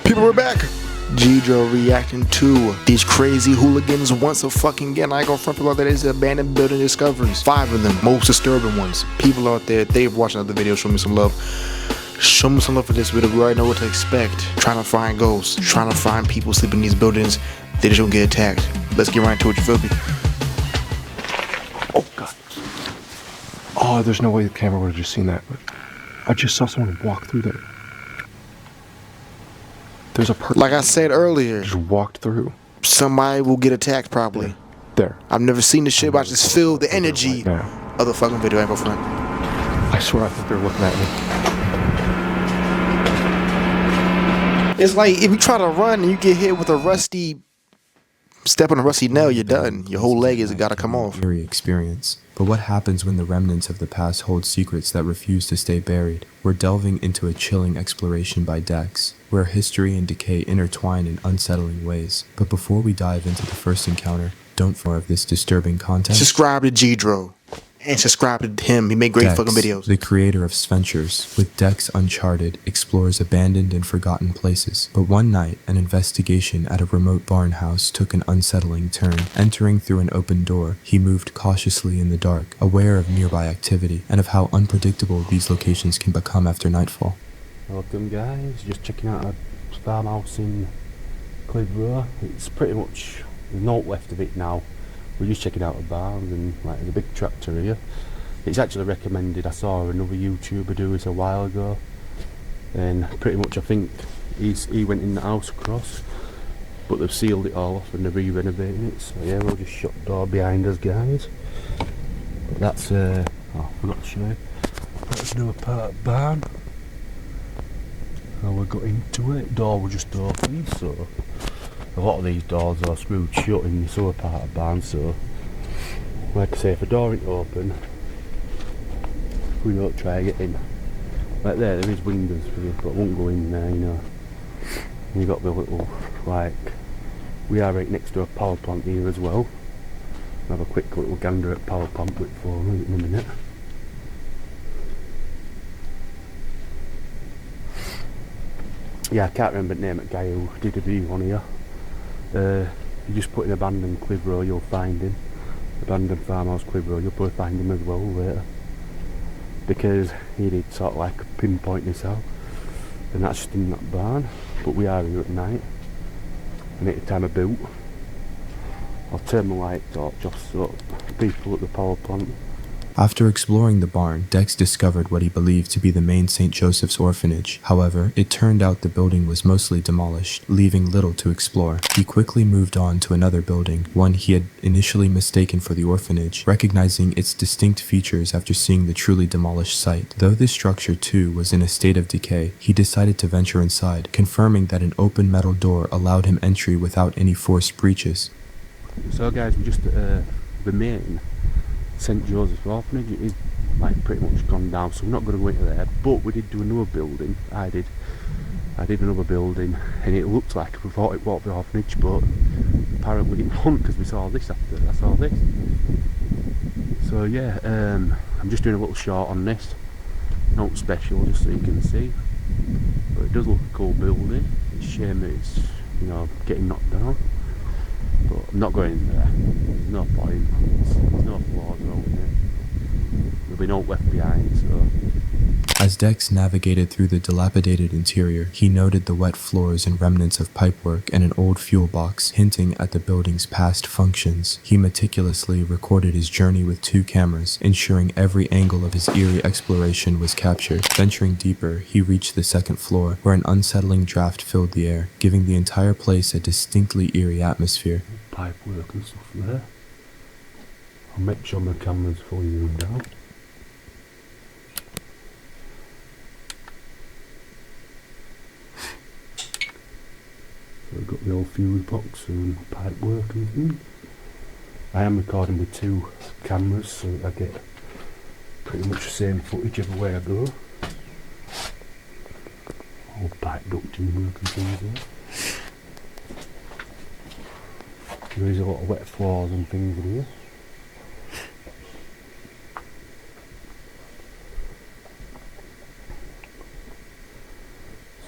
People are back. G-Dro reacting to these crazy hooligans once again. I ain't gonna front people out there. There's abandoned building discoveries. 5 of them, most disturbing ones. People out there, they've watched another video. Show me some love. Show me some love for this video. We already know what to expect. Trying to find ghosts, trying to find people sleeping in these buildings. They just don't get attacked. Let's get right into it, you feel me? Oh god. Oh, there's no way the camera would have just seen that. But I just saw someone walk through there. There's a person. Like I said earlier, just walked through. Somebody will get attacked probably. There. I've never seen this shit, but I just feel the energy right of the fucking video. I ain't gonna front. I swear I think they're looking at me. It's like if you try to run and you get hit with a rusty step on a rusty nail, you're done. Your whole leg has got to come off. Eerie experience. But what happens when the remnants of the past hold secrets that refuse to stay buried? We're delving into a chilling exploration by Dex, where history and decay intertwine in unsettling ways. But before we dive into the first encounter, don't forget more of this disturbing content. Subscribe to G-Dro. And subscribe to him. He made great Dex, fucking videos. The creator of Sventures, with Dex Uncharted, explores abandoned and forgotten places. But one night, an investigation at a remote barn house took an unsettling turn. Entering through an open door, he moved cautiously in the dark, aware of nearby activity and of how unpredictable these locations can become after nightfall. Welcome guys, just checking out a farmhouse in Clitheroe. It's pretty much, there's naught left of it now. We're just checking out a barn and like there's a big tractor here. It's actually recommended. I saw another YouTuber do this a while ago, and pretty much I think he went in the house across, but they've sealed it all off and they're re-renovating it. So yeah, we'll just shut the door behind us, guys. But that's oh, I forgot to show you. That's another part of the barn. How we got into it. Door was just open, so a lot of these doors are screwed shut in this other part of the barn, so like I say, if a door ain't open, we don't try to get in. Like there is windows for you, but I won't go in there, you know. And you got the little, like, we are right next to a power plant here as well. I'll have a quick little gander at power plant with for in a minute. Yeah, I can't remember the name of the guy who did a video on here. You just put in abandoned Clitheroe, you'll find him. Abandoned farmhouse Clitheroe, you'll probably find him as well later. Because he did sort of like pinpoint this out. And that's just in that barn. But we are here at night. And at the time of boot. I'll turn my light torch off so people at the power plant. After exploring the barn, Dex discovered what he believed to be the main St. Joseph's orphanage. However, it turned out the building was mostly demolished, leaving little to explore. He quickly moved on to another building, one he had initially mistaken for the orphanage, recognizing its distinct features after seeing the truly demolished site. Though this structure too was in a state of decay, he decided to venture inside, confirming that an open metal door allowed him entry without any forced breaches. So guys, we're just at the main St. Joseph's Orphanage. It is like pretty much gone down, so we're not going to go into there, but we did do another building. I did another building, and it looked like we thought it was the orphanage, but apparently it wasn't, because we saw this after I saw this. So yeah, I'm just doing a little short on this, not special, just so you can see, but it does look a cool building. It's a shame that it's, you know, getting knocked down. But I'm not going in there. There's no point. There's no floors around here. There'll be no left behind, so. As Dex navigated through the dilapidated interior, he noted the wet floors and remnants of pipework and an old fuel box, hinting at the building's past functions. He meticulously recorded his journey with 2 cameras, ensuring every angle of his eerie exploration was captured. Venturing deeper, he reached the 2nd floor, where an unsettling draft filled the air, giving the entire place a distinctly eerie atmosphere. Pipework and stuff there. I'll make sure my camera's fully zoomed out. So we've got the old fuse box and pipe work and things. I am recording with 2 cameras, so I get pretty much the same footage everywhere I go. All pipe ducting work and things there. There is a lot of wet floors and things in here.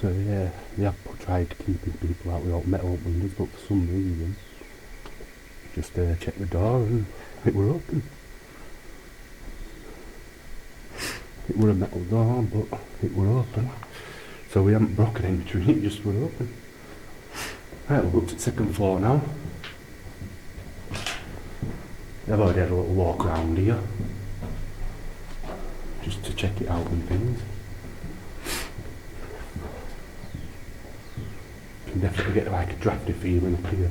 So yeah, they have put tried keeping people out with all metal windows, but for some reason, just checked the door and it were open. It were a metal door, but it were open. So we haven't broken entry, it just were open. Right, we'll go up to the second floor now. I've already had a little walk around here, just to check it out and things. You can definitely get like a drafty feeling up here.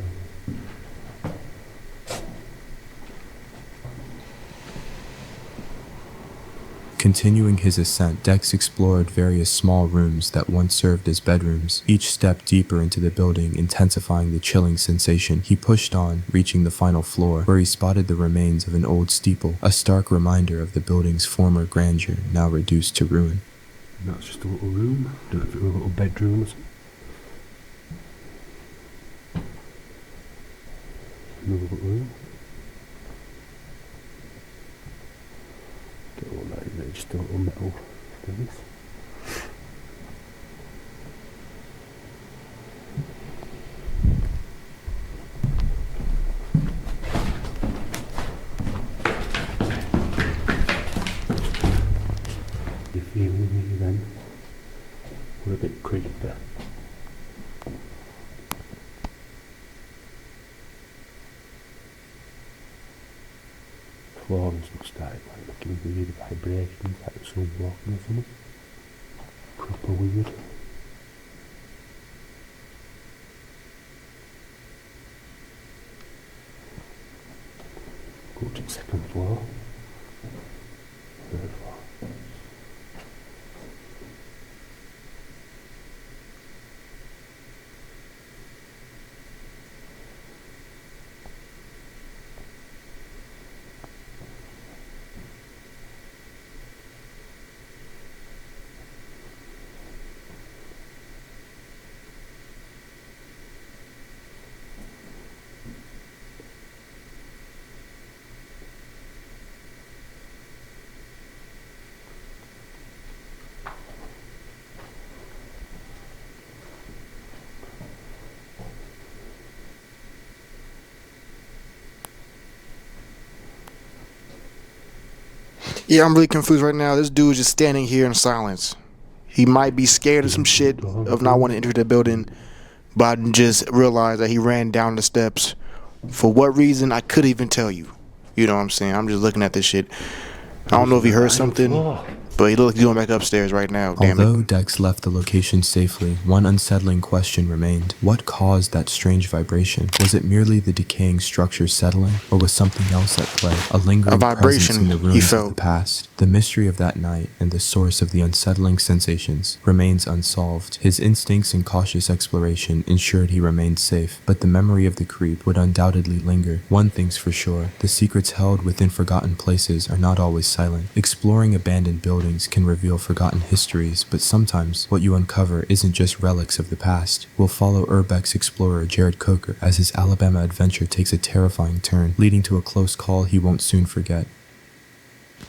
Continuing his ascent, Dex explored various small rooms that once served as bedrooms, each step deeper into the building intensifying the chilling sensation. He pushed on, reaching the final floor, where he spotted the remains of an old steeple, a stark reminder of the building's former grandeur, now reduced to ruin. And that's just a little room. Don't know if it was a little bedroom or something. Another little room. Get all that in there, just a little metal things. You feeling me then? We're a bit creepy. Floors looks like making weird vibrations, like someone walking or something. Proper weird. Go to the second floor. Third floor. Yeah, I'm really confused right now. This dude's just standing here in silence. He might be scared of some shit, of not wanting to enter the building, but I just realized that he ran down the steps. For what reason, I couldn't even tell you. You know what I'm saying? I'm just looking at this shit. I don't know if he heard something, but he looked like he's going back upstairs right now. Damn Although it. Dex left the location safely, one unsettling question remained. What caused that strange vibration? Was it merely the decaying structure settling, or was something else at play? A lingering presence in the he ruins of felt. the past. The mystery of that night and the source of the unsettling sensations remains unsolved. His instincts and cautious exploration ensured he remained safe, but the memory of the creep would undoubtedly linger. One thing's for sure, the secrets held within forgotten places are not always silent. Exploring abandoned buildings can reveal forgotten histories, but sometimes what you uncover isn't just relics of the past. We'll follow Urbex explorer Jared Coker as his Alabama adventure takes a terrifying turn, leading to a close call he won't soon forget.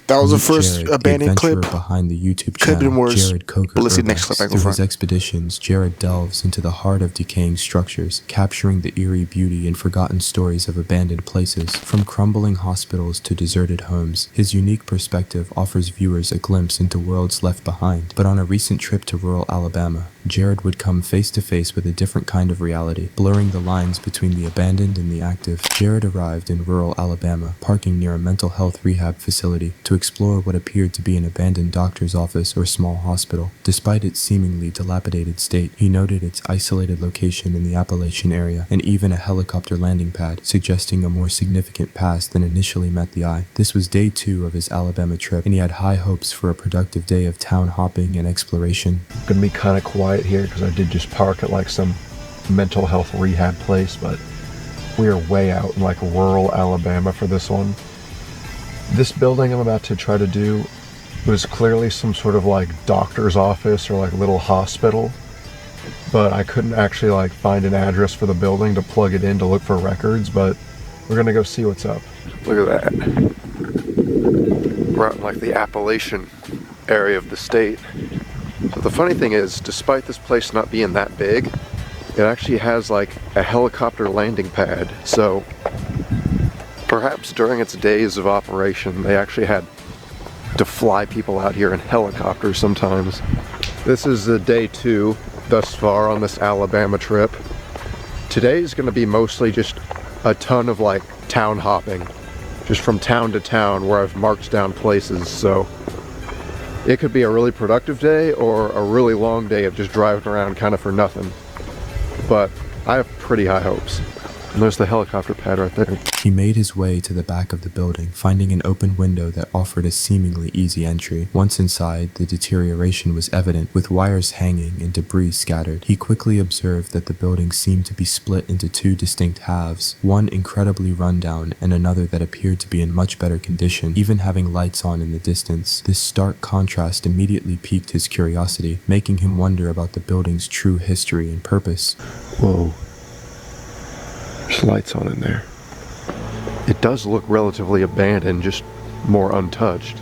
That was the Meet first Jared, abandoned the adventurer clip. behind the YouTube Could have been channel worse, Jared Coker but let's see the next Urbex. clip back in Through his front. expeditions, Jared delves into the heart of decaying structures, capturing the eerie beauty and forgotten stories of abandoned places. From crumbling hospitals to deserted homes, his unique perspective offers viewers a glimpse into worlds left behind. But on a recent trip to rural Alabama, Jared would come face to face with a different kind of reality, blurring the lines between the abandoned and the active. Jared arrived in rural Alabama, parking near a mental health rehab facility to explore what appeared to be an abandoned doctor's office or small hospital. Despite its seemingly dilapidated state, he noted its isolated location in the Appalachian area and even a helicopter landing pad, suggesting a more significant past than initially met the eye. This was day 2 of his Alabama trip, and he had high hopes for a productive day of town hopping and exploration. Gonna be kind of quiet here because I did just park at like some mental health rehab place, but we are way out in like rural Alabama for this one. This building I'm about to try to do was clearly some sort of like doctor's office or like little hospital, but I couldn't actually like find an address for the building to plug it in to look for records, but we're gonna go see what's up. Look at that. We're out in like the Appalachian area of the state. So the funny thing is, despite this place not being that big, it actually has like a helicopter landing pad, so perhaps during its days of operation they actually had to fly people out here in helicopters sometimes. This is day 2 thus far on this Alabama trip. Today's gonna be mostly just a ton of like town hopping, just from town to town where I've marked down places, so it could be a really productive day or a really long day of just driving around kind of for nothing. But I have pretty high hopes. And there's the helicopter pad right there. He made his way to the back of the building, finding an open window that offered a seemingly easy entry. Once inside, the deterioration was evident, with wires hanging and debris scattered. He quickly observed that the building seemed to be split into 2 distinct halves, one incredibly rundown and another that appeared to be in much better condition, even having lights on in the distance. This stark contrast immediately piqued his curiosity, making him wonder about the building's true history and purpose. Whoa. There's lights on in there. It does look relatively abandoned, just more untouched.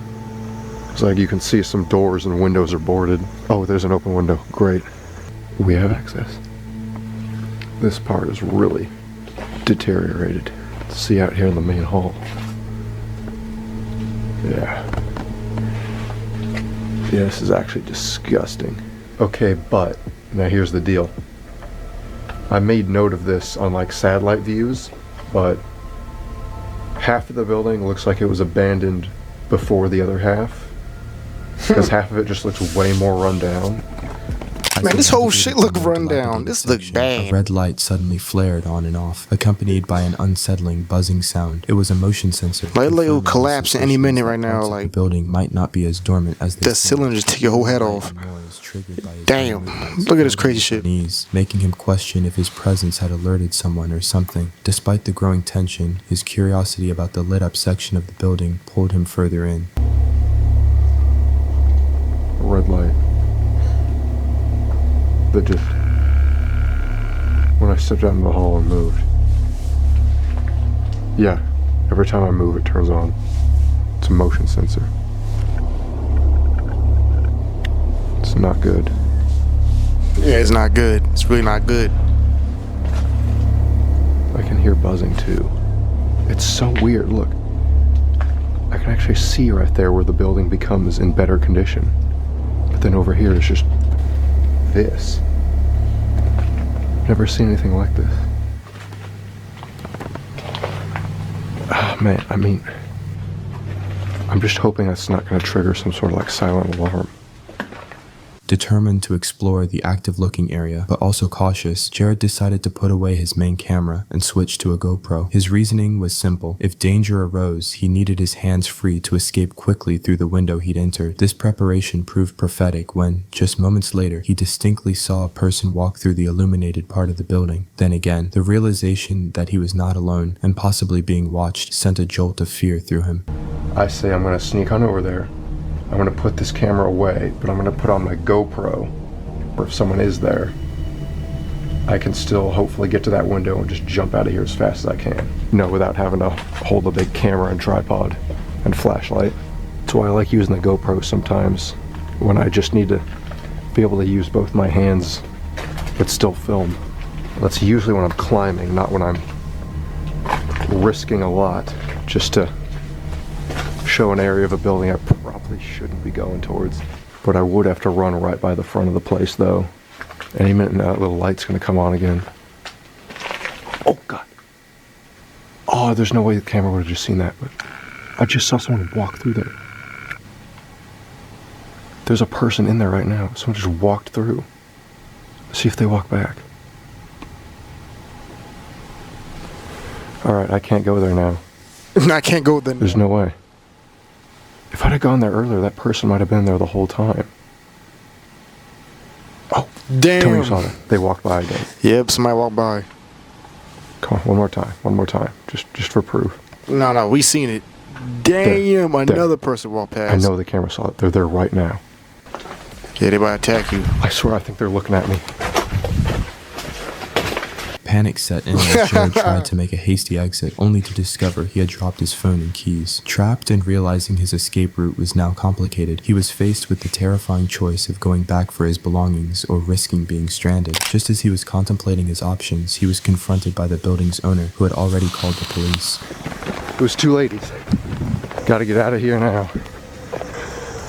It's like you can see some doors and windows are boarded. Oh, there's an open window. Great. We have access. This part is really deteriorated. See out here in the main hall. Yeah. Yeah, this is actually disgusting. Okay, but now here's the deal. I made note of this on like satellite views, but half of the building looks like it was abandoned before the other half, because half of it just looks way more run down. Man, this whole shit look run down. This looks A bad. red light suddenly flared on and off, accompanied by an unsettling buzzing sound. It was a motion sensor. Like, it'll confirming collapse the any suspicion minute that right now, parts of like, the building might not be as dormant as they the seem. cylinder just take your whole head off. Noise triggered by his Damn, movements look at this filled crazy his shit. knees, making him question if his presence had alerted someone or something. Despite the growing tension, his curiosity about the lit-up section of the building pulled him further in. A red light. That just, when I stepped out in the hall and moved. Yeah, every time I move it turns on. It's a motion sensor. It's not good. Yeah, it's not good. It's really not good. I can hear buzzing too. It's so weird, look. I can actually see right there where the building becomes in better condition. But then over here it's just this. Never seen anything like this. Ah, man, I mean, I'm just hoping that's not going to trigger some sort of like silent alarm. Determined to explore the active-looking area, but also cautious, Jared decided to put away his main camera and switch to a GoPro. His reasoning was simple. If danger arose, he needed his hands free to escape quickly through the window he'd entered. This preparation proved prophetic when, just moments later, he distinctly saw a person walk through the illuminated part of the building. Then again, the realization that he was not alone and possibly being watched sent a jolt of fear through him. I say I'm going to sneak on over there. I'm going to put this camera away, but I'm going to put on my GoPro, where if someone is there, I can still hopefully get to that window and just jump out of here as fast as I can. No, without having to hold a big camera and tripod and flashlight. That's why I like using the GoPro sometimes, when I just need to be able to use both my hands, but still film. That's usually when I'm climbing, not when I'm risking a lot, just to show an area of a building I probably shouldn't be going towards. But I would have to run right by the front of the place though. Any minute now that little light's gonna come on again. Oh god. Oh, there's no way the camera would have just seen that, but I just saw someone walk through there. There's a person in there right now. Someone just walked through. Let's see if they walk back. Alright, I can't go there now. I can't go there. There's no way. If I'd have gone there earlier, that person might have been there the whole time. Oh, damn. tell me you saw that. They walked by again. Yep, somebody walked by. Come on, one more time, just for proof. No, we seen it. Damn, another person walked past. I know the camera saw it. They're there right now. Yeah, they about to attack you. I swear, I think they're looking at me. Panic set in as Jared tried to make a hasty exit, only to discover he had dropped his phone and keys. Trapped and realizing his escape route was now complicated, he was faced with the terrifying choice of going back for his belongings or risking being stranded. Just as he was contemplating his options, he was confronted by the building's owner, who had already called the police. It was too late, he said. Gotta get out of here now.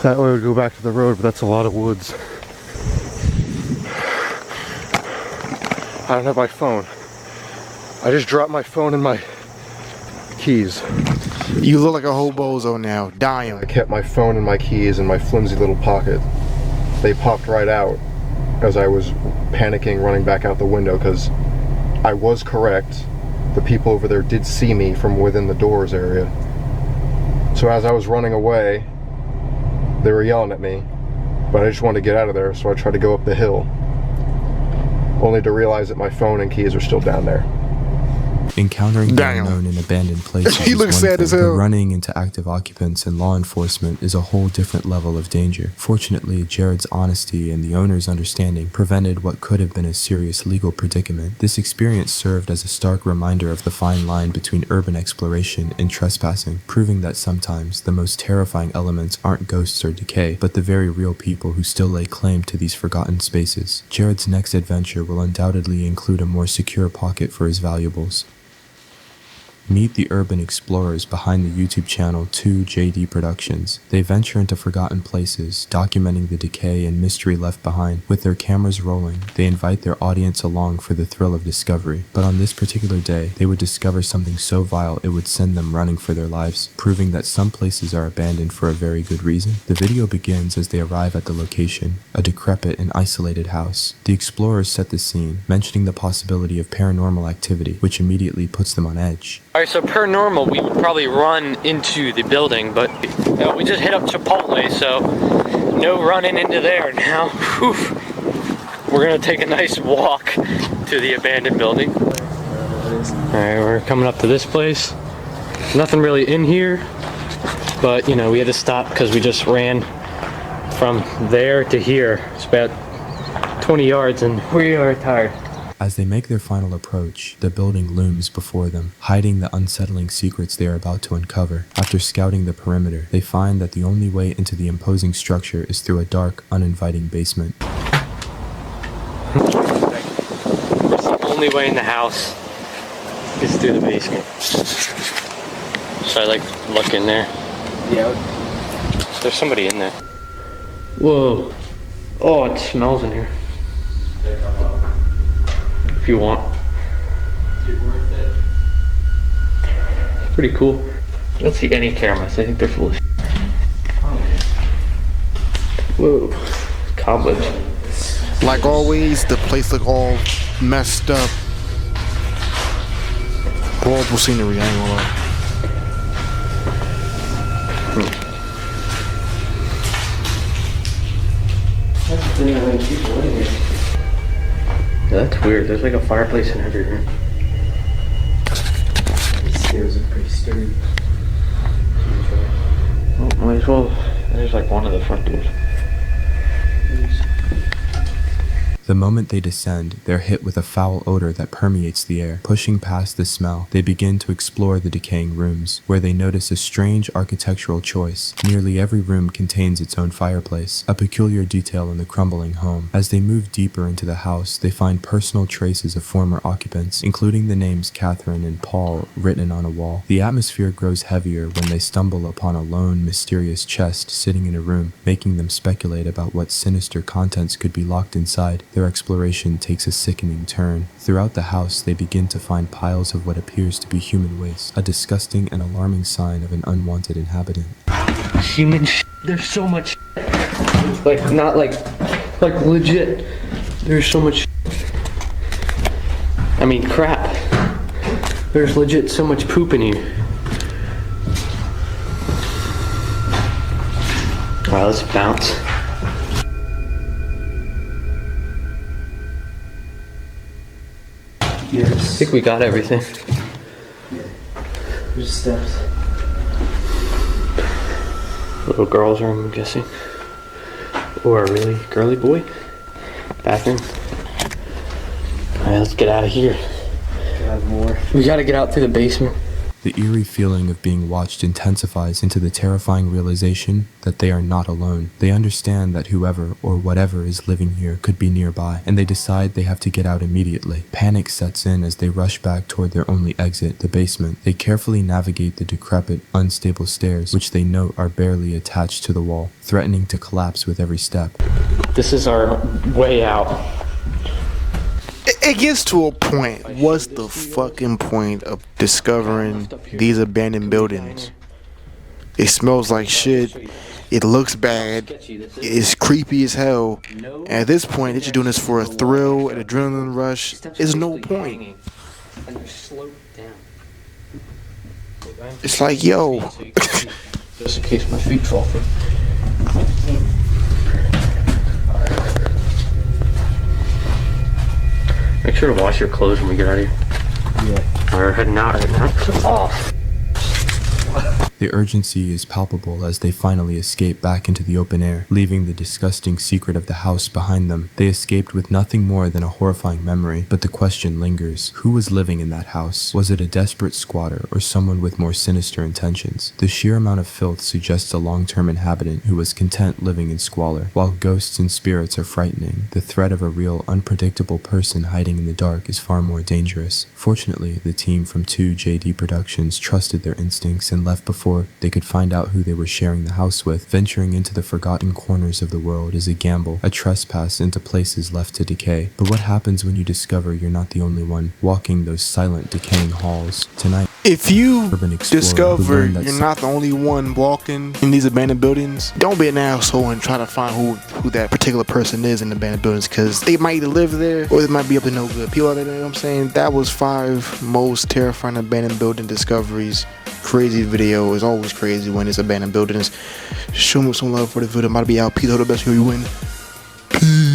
That way we'd go back to the road, but that's a lot of woods. I don't have my phone. I just dropped my phone and my keys. You look like a hobozo now, dying. I kept my phone and my keys in my flimsy little pocket. They popped right out as I was panicking, running back out the window, because I was correct. The people over there did see me from within the doors area. So as I was running away, they were yelling at me, but I just wanted to get out of there, so I tried to go up the hill, only to realize that my phone and keys are still down there. Encountering the unknown in abandoned places He looks sad as hell. But running into active occupants and law enforcement is a whole different level of danger. Fortunately, Jared's honesty and the owner's understanding prevented what could have been a serious legal predicament. This experience served as a stark reminder of the fine line between urban exploration and trespassing, proving that sometimes the most terrifying elements aren't ghosts or decay, but the very real people who still lay claim to these forgotten spaces. Jared's next adventure will undoubtedly include a more secure pocket for his valuables. Meet the urban explorers behind the YouTube channel 2JD Productions. They venture into forgotten places, documenting the decay and mystery left behind. With their cameras rolling, they invite their audience along for the thrill of discovery. But on this particular day, they would discover something so vile it would send them running for their lives, proving that some places are abandoned for a very good reason. The video begins as they arrive at the location, a decrepit and isolated house. The explorers set the scene, mentioning the possibility of paranormal activity, which immediately puts them on edge. Alright, so per normal, we would probably run into the building, but we just hit up Chipotle, so no running into there now. Whew. We're gonna take a nice walk to the abandoned building. Alright, we're coming up to this place. Nothing really in here, but you know, we had to stop because we just ran from there to here. It's about 20 yards and we are tired. As they make their final approach, the building looms before them, hiding the unsettling secrets they are about to uncover. After scouting the perimeter, they find that the only way into the imposing structure is through a dark, uninviting basement. The only way in the house is through the basement. So I like look in there. Yeah. There's somebody in there. Whoa. Oh, it smells in here. If you want. Pretty cool. I don't see any cameras. I think they're full of shit. Whoa. Cobwebs. Like always, the place look all messed up. Horrible scenery, I ain't gonna lie. That's weird. There's like a fireplace in every room. These stairs are pretty sturdy. Oh, might as well. There's like one of the front doors. The moment they descend, they're hit with a foul odor that permeates the air. Pushing past the smell, they begin to explore the decaying rooms, where they notice a strange architectural choice. Nearly every room contains its own fireplace, a peculiar detail in the crumbling home. As they move deeper into the house, they find personal traces of former occupants, including the names Catherine and Paul written on a wall. The atmosphere grows heavier when they stumble upon a lone, mysterious chest sitting in a room, making them speculate about what sinister contents could be locked inside. Their exploration takes a sickening turn. Throughout the house, they begin to find piles of what appears to be human waste, a disgusting and alarming sign of an unwanted inhabitant. Human shit. There's so much shit. Like, not like legit. There's so much shit. I mean, crap. There's legit so much poop in here. Alright, let's bounce. Yes. I think we got everything. There's steps. Little girl's room, I'm guessing. Or a really girly boy. Bathroom. Alright, let's get out of here. have more. We gotta get out through the basement. The eerie feeling of being watched intensifies into the terrifying realization that they are not alone. They understand that whoever or whatever is living here could be nearby, and they decide they have to get out immediately. Panic sets in as they rush back toward their only exit, the basement. They carefully navigate the decrepit, unstable stairs, which they note are barely attached to the wall, threatening to collapse with every step. This is our way out. It gets to a point. What's the fucking point of discovering these abandoned buildings? It smells like shit. It looks bad. It's creepy as hell. And at this point, they're just doing this for a thrill, an adrenaline rush. There's no point. It's like, yo. Just in case my feet fall through. Make sure to wash your clothes when we get out of here. Yeah. We're heading out right now. Oh. The urgency is palpable as they finally escape back into the open air, leaving the disgusting secret of the house behind them. They escaped with nothing more than a horrifying memory, but the question lingers. Who was living in that house? Was it a desperate squatter or someone with more sinister intentions? The sheer amount of filth suggests a long-term inhabitant who was content living in squalor. While ghosts and spirits are frightening, the threat of a real, unpredictable person hiding in the dark is far more dangerous. Fortunately, the team from 2JD Productions trusted their instincts and left before they could find out who they were sharing the house with. Venturing into the forgotten corners of the world is a gamble, a trespass into places left to decay. But what happens when you discover you're not the only one walking those silent, decaying halls? Tonight, If you Urban Explorer discover learned that you're not the only one walking in these abandoned buildings, don't be an asshole and try to find who that particular person is in the abandoned buildings, because they might either live there or they might be up to no good. People out there, you know what I'm saying? That was 5 most terrifying abandoned building discoveries. Crazy video. Is always crazy when it's abandoned buildings. Show me some love for the video. Might be out. Peace. All the best. You win. Peace.